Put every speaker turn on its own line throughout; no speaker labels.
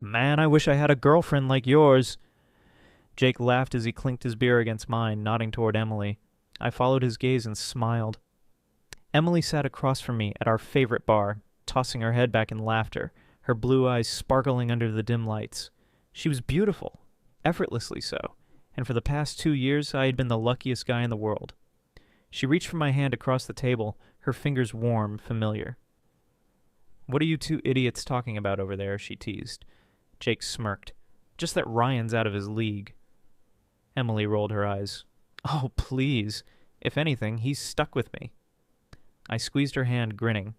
Man, I wish I had a girlfriend like yours. Jake laughed as he clinked his beer against mine, nodding toward Emily. I followed his gaze and smiled. Emily sat across from me at our favorite bar, tossing her head back in laughter, her blue eyes sparkling under the dim lights. She was beautiful, effortlessly so, and for the past 2 years I had been the luckiest guy in the world. She reached for my hand across the table, her fingers warm, familiar. "What are you two idiots talking about over there?" she teased. Jake smirked. "Just that Ryan's out of his league." Emily rolled her eyes. "Oh, please. If anything, he's stuck with me." I squeezed her hand, grinning.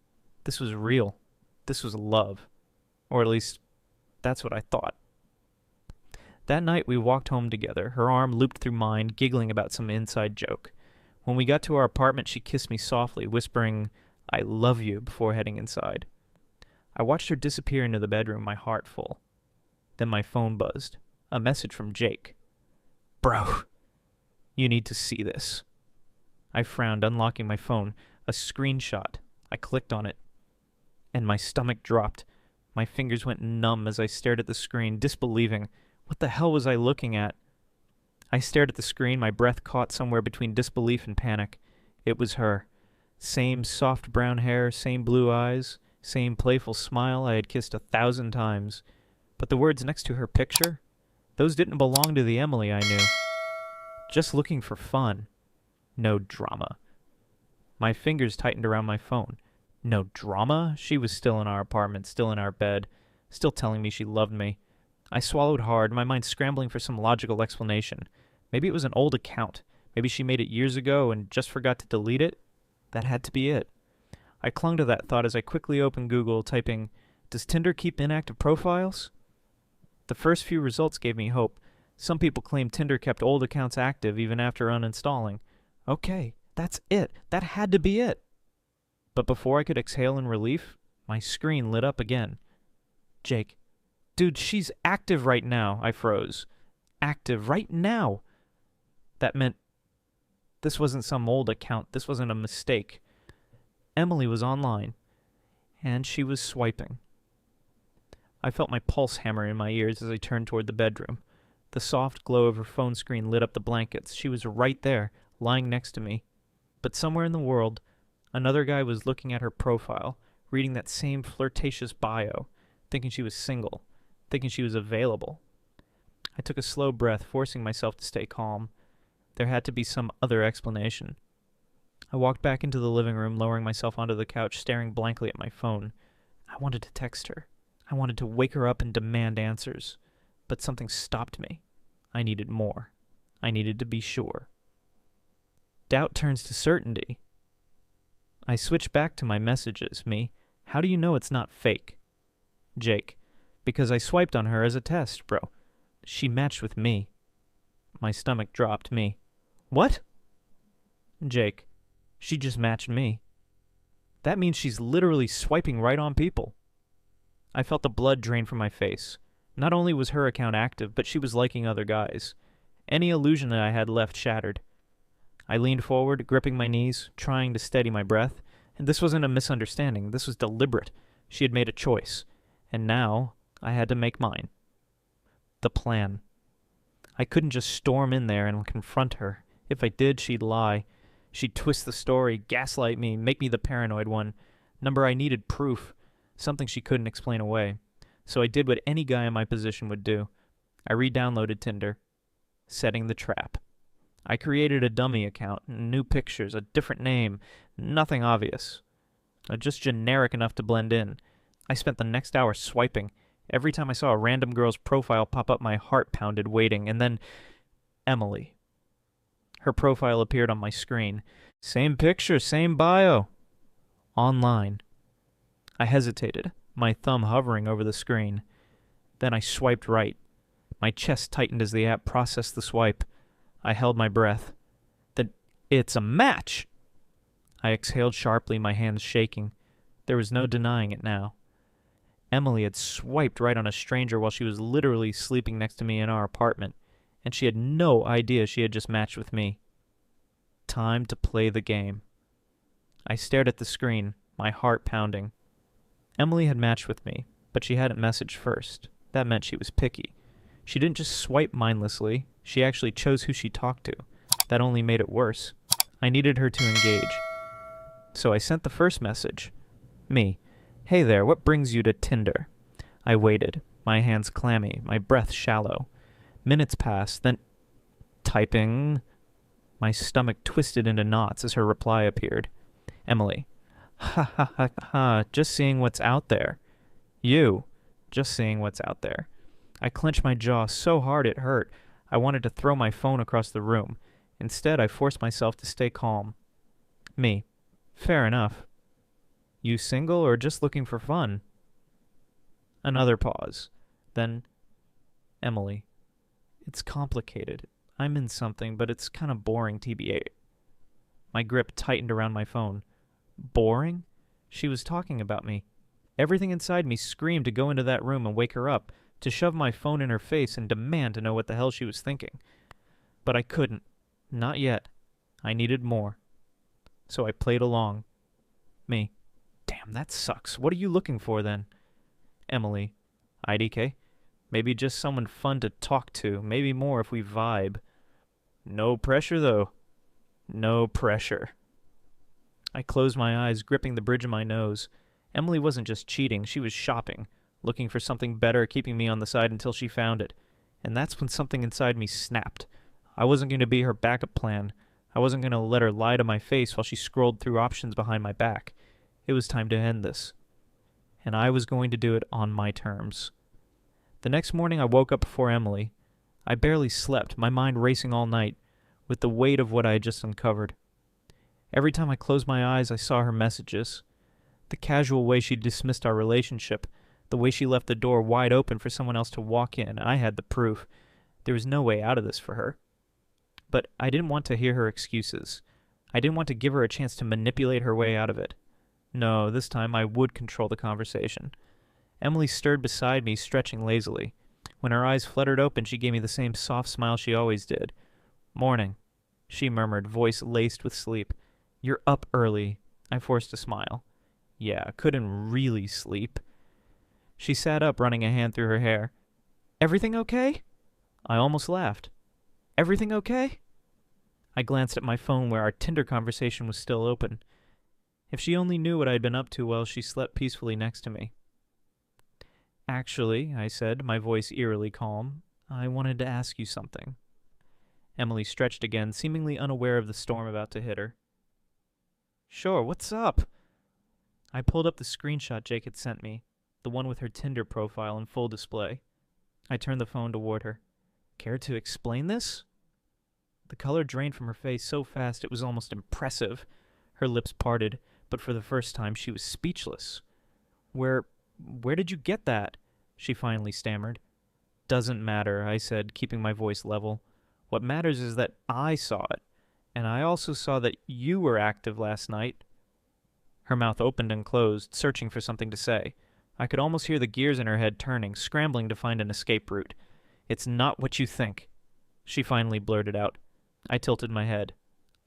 This was real. This was love. Or at least, that's what I thought. That night we walked home together, her arm looped through mine, giggling about some inside joke. When we got to our apartment, she kissed me softly, whispering, "I love you," before heading inside. I watched her disappear into the bedroom, my heart full. Then my phone buzzed. A message from Jake. "Bro, you need to see this." I frowned, unlocking my phone. A screenshot. I clicked on it, and my stomach dropped. My fingers went numb as I stared at the screen, disbelieving. What the hell was I looking at? I stared at the screen, my breath caught somewhere between disbelief and panic. It was her. Same soft brown hair, same blue eyes, same playful smile I had kissed 1,000 times. But the words next to her picture? Those didn't belong to the Emily I knew. Just looking for fun. No drama. My fingers tightened around my phone. No drama? She was still in our apartment, still in our bed, still telling me she loved me. I swallowed hard, my mind scrambling for some logical explanation. Maybe it was an old account. Maybe she made it years ago and just forgot to delete it. That had to be it. I clung to that thought as I quickly opened Google, typing, "Does Tinder keep inactive profiles?" The first few results gave me hope. Some people claim Tinder kept old accounts active even after uninstalling. Okay, that's it. That had to be it. But before I could exhale in relief, my screen lit up again. "Jake. Dude, she's active right now," I froze. Active right now. That meant this wasn't some old account. This wasn't a mistake. Emily was online, and she was swiping. I felt my pulse hammer in my ears as I turned toward the bedroom. The soft glow of her phone screen lit up the blankets. She was right there, lying next to me. But somewhere in the world, another guy was looking at her profile, reading that same flirtatious bio, thinking she was single, thinking she was available. I took a slow breath, forcing myself to stay calm. There had to be some other explanation. I walked back into the living room, lowering myself onto the couch, staring blankly at my phone. I wanted to text her. I wanted to wake her up and demand answers. But something stopped me. I needed more. I needed to be sure. Doubt turns to certainty. I switched back to my messages. Me, "How do you know it's not fake?" Jake, "Because I swiped on her as a test, bro. She matched with me." My stomach dropped. Me, "What?" Jake, "She just matched me." That means she's literally swiping right on people. I felt the blood drain from my face. Not only was her account active, but she was liking other guys. Any illusion that I had left shattered. I leaned forward, gripping my knees, trying to steady my breath. And this wasn't a misunderstanding. This was deliberate. She had made a choice. And now, I had to make mine. The plan. I couldn't just storm in there and confront her. If I did, she'd lie. She'd twist the story, gaslight me, make me the paranoid one. Number I needed proof. Something she couldn't explain away. So I did what any guy in my position would do. I re-downloaded Tinder. Setting the trap. I created a dummy account, new pictures, a different name, nothing obvious. Just generic enough to blend in. I spent the next hour swiping. Every time I saw a random girl's profile pop up, my heart pounded, waiting. And then, Emily. Her profile appeared on my screen. Same picture, same bio. Online. I hesitated, my thumb hovering over the screen. Then I swiped right. My chest tightened as the app processed the swipe. I held my breath. Then it's a match! I exhaled sharply, my hands shaking. There was no denying it now. Emily had swiped right on a stranger while she was literally sleeping next to me in our apartment, and she had no idea she had just matched with me. Time to play the game. I stared at the screen, my heart pounding. Emily had matched with me, but she hadn't messaged first. That meant she was picky. She didn't just swipe mindlessly, she actually chose who she talked to. That only made it worse. I needed her to engage. So I sent the first message. Me. Hey there, what brings you to Tinder? I waited, my hands clammy, my breath shallow. Minutes passed, then typing. My stomach twisted into knots as her reply appeared. Emily. Ha ha ha ha, just seeing what's out there. You. Just seeing what's out there. I clenched my jaw so hard it hurt. I wanted to throw my phone across the room. Instead, I forced myself to stay calm. Me. Fair enough. You single or just looking for fun? Another pause. Then, Emily. It's complicated. I'm in something, but it's kind of boring, TBH. My grip tightened around my phone. Boring? She was talking about me. Everything inside me screamed to go into that room and wake her up, to shove my phone in her face and demand to know what the hell she was thinking. But I couldn't. Not yet. I needed more. So I played along. Me. Damn, that sucks. What are you looking for, then? Emily. IDK? Maybe just someone fun to talk to. Maybe more if we vibe. No pressure, though. No pressure. I closed my eyes, gripping the bridge of my nose. Emily wasn't just cheating, she was shopping, looking for something better, keeping me on the side until she found it. And that's when something inside me snapped. I wasn't going to be her backup plan. I wasn't going to let her lie to my face while she scrolled through options behind my back. It was time to end this. And I was going to do it on my terms. The next morning I woke up before Emily. I barely slept, my mind racing all night, with the weight of what I had just uncovered. Every time I closed my eyes, I saw her messages. The casual way she dismissed our relationship, the way she left the door wide open for someone else to walk in. I had the proof. There was no way out of this for her. But I didn't want to hear her excuses. I didn't want to give her a chance to manipulate her way out of it. No, this time I would control the conversation. Emily stirred beside me, stretching lazily. When her eyes fluttered open, she gave me the same soft smile she always did. Morning, she murmured, voice laced with sleep. You're up early. I forced a smile. Yeah, couldn't really sleep. She sat up, running a hand through her hair. Everything okay? I almost laughed. Everything okay? I glanced at my phone where our Tinder conversation was still open. If she only knew what I'd been up to while she slept peacefully next to me. Actually, I said, my voice eerily calm, I wanted to ask you something. Emily stretched again, seemingly unaware of the storm about to hit her. Sure, what's up? I pulled up the screenshot Jake had sent me, the one with her Tinder profile in full display. I turned the phone toward her. Care to explain this? The color drained from her face so fast it was almost impressive. Her lips parted, but for the first time she was speechless. Where did you get that? She finally stammered. Doesn't matter, I said, keeping my voice level. What matters is that I saw it, and I also saw that you were active last night. Her mouth opened and closed, searching for something to say. I could almost hear the gears in her head turning, scrambling to find an escape route. It's not what you think, she finally blurted out. I tilted my head.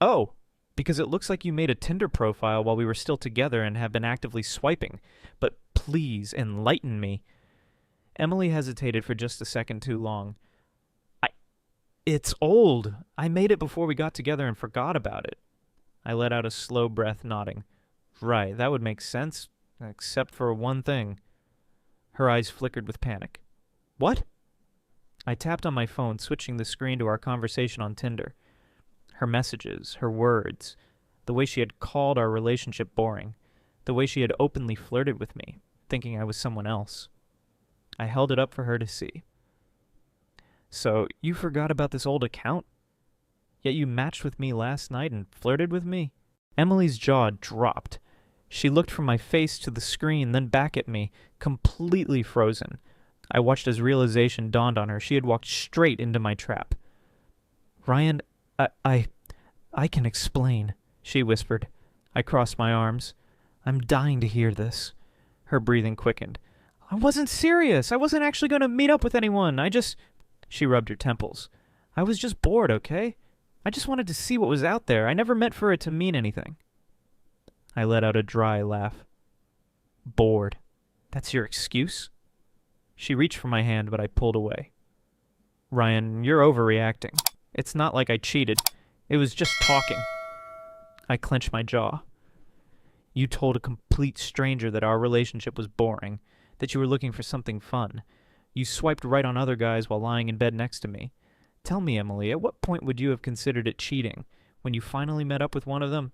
Oh, because it looks like you made a Tinder profile while we were still together and have been actively swiping. But please, enlighten me. Emily hesitated for just a second too long. It's old. I made it before we got together and forgot about it. I let out a slow breath, nodding. Right, that would make sense, except for one thing. Her eyes flickered with panic. What? I tapped on my phone, switching the screen to our conversation on Tinder. Her messages, her words, the way she had called our relationship boring, the way she had openly flirted with me, thinking I was someone else. I held it up for her to see. So, you forgot about this old account? Yet you matched with me last night and flirted with me? Emily's jaw dropped. She looked from my face to the screen, then back at me, completely frozen. I watched as realization dawned on her. She had walked straight into my trap. Ryan, I can explain, she whispered. I crossed my arms. I'm dying to hear this. Her breathing quickened. I wasn't serious. I wasn't actually going to meet up with anyone. She rubbed her temples. I was just bored, okay? I just wanted to see what was out there. I never meant for it to mean anything. I let out a dry laugh. Bored. That's your excuse? She reached for my hand, but I pulled away. Ryan, you're overreacting. It's not like I cheated. It was just talking. I clenched my jaw. You told a complete stranger that our relationship was boring, that you were looking for something fun. You swiped right on other guys while lying in bed next to me. Tell me, Emily, at what point would you have considered it cheating? When you finally met up with one of them?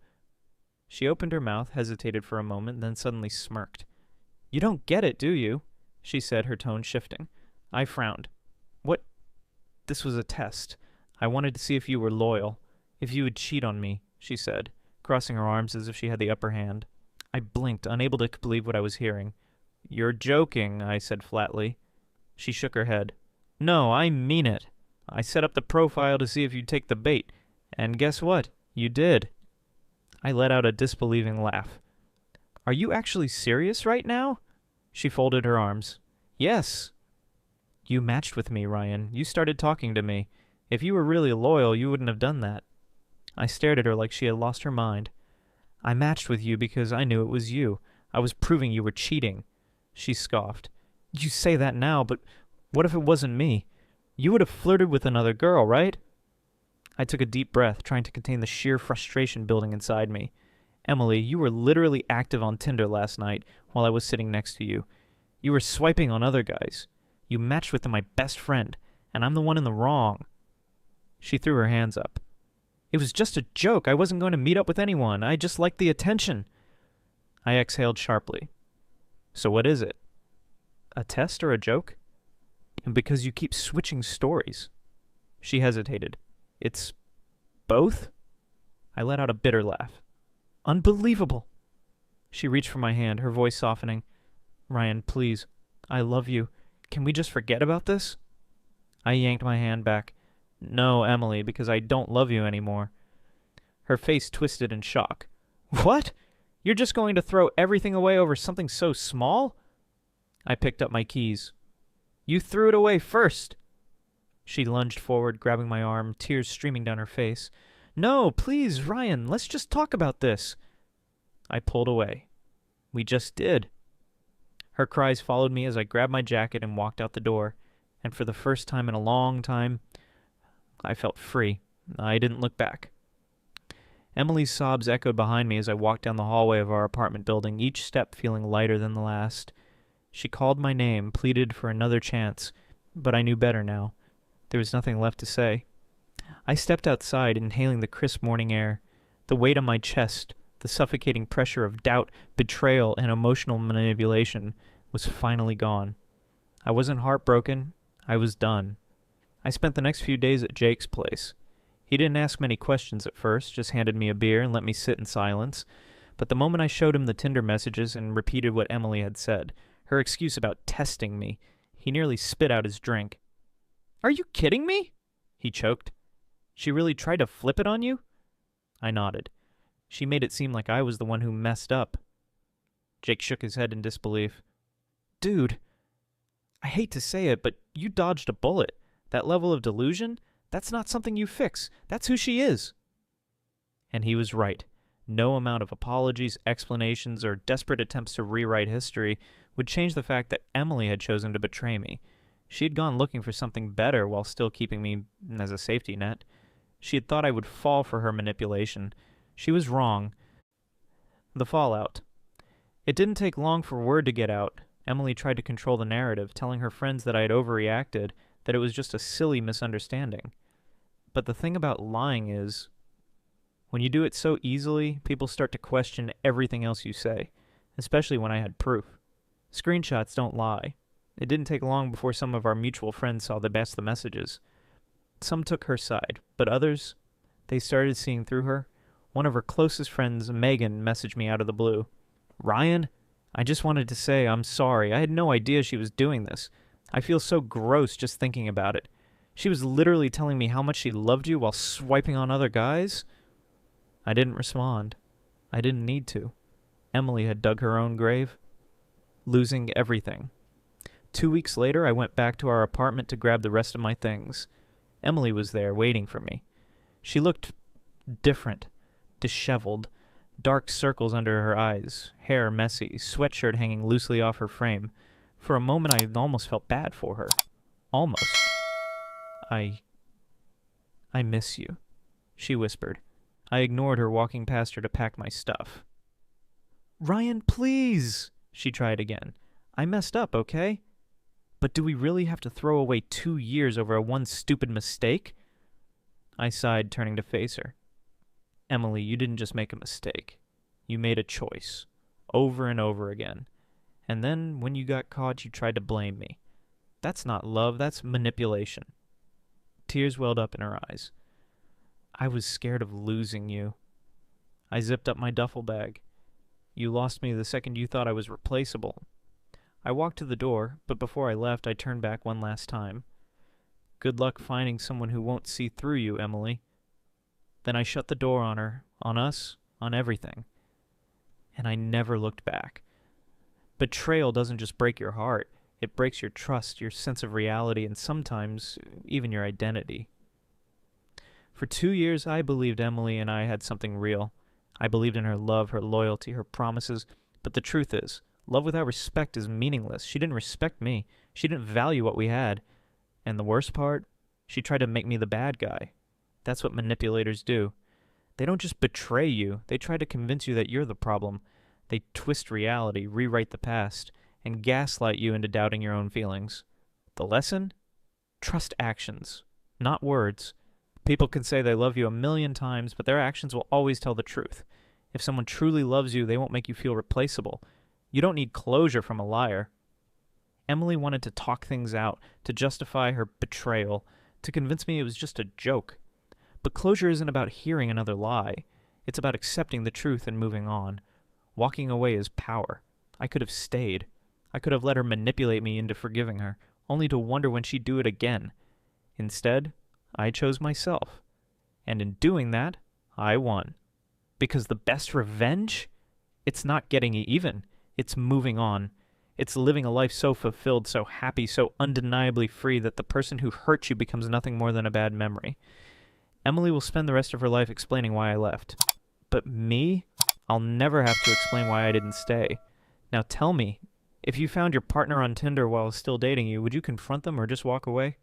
She opened her mouth, hesitated for a moment, then suddenly smirked. You don't get it, do you? She said, her tone shifting. I frowned. What? This was a test. I wanted to see if you were loyal, if you would cheat on me, she said, crossing her arms as if she had the upper hand. I blinked, unable to believe what I was hearing. You're joking, I said flatly. She shook her head. No, I mean it. I set up the profile to see if you'd take the bait, and guess what? You did. I let out a disbelieving laugh. Are you actually serious right now? She folded her arms. Yes. You matched with me, Ryan. You started talking to me. If you were really loyal, you wouldn't have done that. I stared at her like she had lost her mind. I matched with you because I knew it was you. I was proving you were cheating. She scoffed. You say that now, but what if it wasn't me? You would have flirted with another girl, right? I took a deep breath, trying to contain the sheer frustration building inside me. Emily, you were literally active on Tinder last night while I was sitting next to you. You were swiping on other guys. You matched with my best friend, and I'm the one in the wrong. She threw her hands up. It was just a joke. I wasn't going to meet up with anyone. I just liked the attention. I exhaled sharply. So what is it? A test or a joke? And because you keep switching stories. She hesitated. It's both? I let out a bitter laugh. Unbelievable. She reached for my hand, her voice softening. Ryan, please. I love you. Can we just forget about this? I yanked my hand back. No, Emily, because I don't love you anymore. Her face twisted in shock. What? You're just going to throw everything away over something so small? I picked up my keys. You threw it away first. She lunged forward, grabbing my arm, tears streaming down her face. No, please, Ryan, let's just talk about this. I pulled away. We just did. Her cries followed me as I grabbed my jacket and walked out the door, and for the first time in a long time, I felt free. I didn't look back. Emily's sobs echoed behind me as I walked down the hallway of our apartment building, each step feeling lighter than the last. She called my name, pleaded for another chance, but I knew better now. There was nothing left to say. I stepped outside, inhaling the crisp morning air. The weight on my chest, the suffocating pressure of doubt, betrayal, and emotional manipulation was finally gone. I wasn't heartbroken. I was done. I spent the next few days at Jake's place. He didn't ask many questions at first, just handed me a beer and let me sit in silence. But the moment I showed him the Tinder messages and repeated what Emily had said, her excuse about testing me, he nearly spit out his drink. Are you kidding me? He choked. She really tried to flip it on you? I nodded. She made it seem like I was the one who messed up. Jake shook his head in disbelief. Dude, I hate to say it, but you dodged a bullet. That level of delusion, that's not something you fix. That's who she is. And he was right. No amount of apologies, explanations, or desperate attempts to rewrite history would change the fact that Emily had chosen to betray me. She had gone looking for something better while still keeping me as a safety net. She had thought I would fall for her manipulation. She was wrong. The fallout. It didn't take long for word to get out. Emily tried to control the narrative, telling her friends that I had overreacted, that it was just a silly misunderstanding. But the thing about lying is, when you do it so easily, people start to question everything else you say, especially when I had proof. Screenshots don't lie. It didn't take long before some of our mutual friends saw the messages. Some took her side, but others, they started seeing through her. One of her closest friends, Megan, messaged me out of the blue. Ryan, I just wanted to say I'm sorry. I had no idea she was doing this. I feel so gross just thinking about it. She was literally telling me how much she loved you while swiping on other guys. I didn't respond. I didn't need to. Emily had dug her own grave, losing everything. 2 weeks later, I went back to our apartment to grab the rest of my things. Emily was there, waiting for me. She looked different, disheveled, dark circles under her eyes, hair messy, sweatshirt hanging loosely off her frame. For a moment, I almost felt bad for her. Almost. I miss you, she whispered. I ignored her, walking past her to pack my stuff. Ryan, please, she tried again. I messed up, okay? But do we really have to throw away 2 years over one stupid mistake? I sighed, turning to face her. Emily, you didn't just make a mistake. You made a choice. Over and over again. And then, when you got caught, you tried to blame me. That's not love, that's manipulation. Tears welled up in her eyes. I was scared of losing you. I zipped up my duffel bag. You lost me the second you thought I was replaceable. I walked to the door, but before I left, I turned back one last time. Good luck finding someone who won't see through you, Emily. Then I shut the door on her, on us, on everything. And I never looked back. Betrayal doesn't just break your heart. It breaks your trust, your sense of reality, and sometimes even your identity. For 2 years, I believed Emily and I had something real. I believed in her love, her loyalty, her promises. But the truth is, love without respect is meaningless. She didn't respect me. She didn't value what we had. And the worst part, she tried to make me the bad guy. That's what manipulators do. They don't just betray you. They try to convince you that you're the problem. They twist reality, rewrite the past, and gaslight you into doubting your own feelings. The lesson? Trust actions, not words. People can say they love you 1,000,000 times, but their actions will always tell the truth. If someone truly loves you, they won't make you feel replaceable. You don't need closure from a liar. Emily wanted to talk things out, to justify her betrayal, to convince me it was just a joke. But closure isn't about hearing another lie. It's about accepting the truth and moving on. Walking away is power. I could have stayed. I could have let her manipulate me into forgiving her, only to wonder when she'd do it again. Instead, I chose myself. And in doing that, I won. Because the best revenge? It's not getting even. It's moving on. It's living a life so fulfilled, so happy, so undeniably free that the person who hurt you becomes nothing more than a bad memory. Emily will spend the rest of her life explaining why I left. But me? I'll never have to explain why I didn't stay. Now tell me, if you found your partner on Tinder while still dating you, would you confront them or just walk away?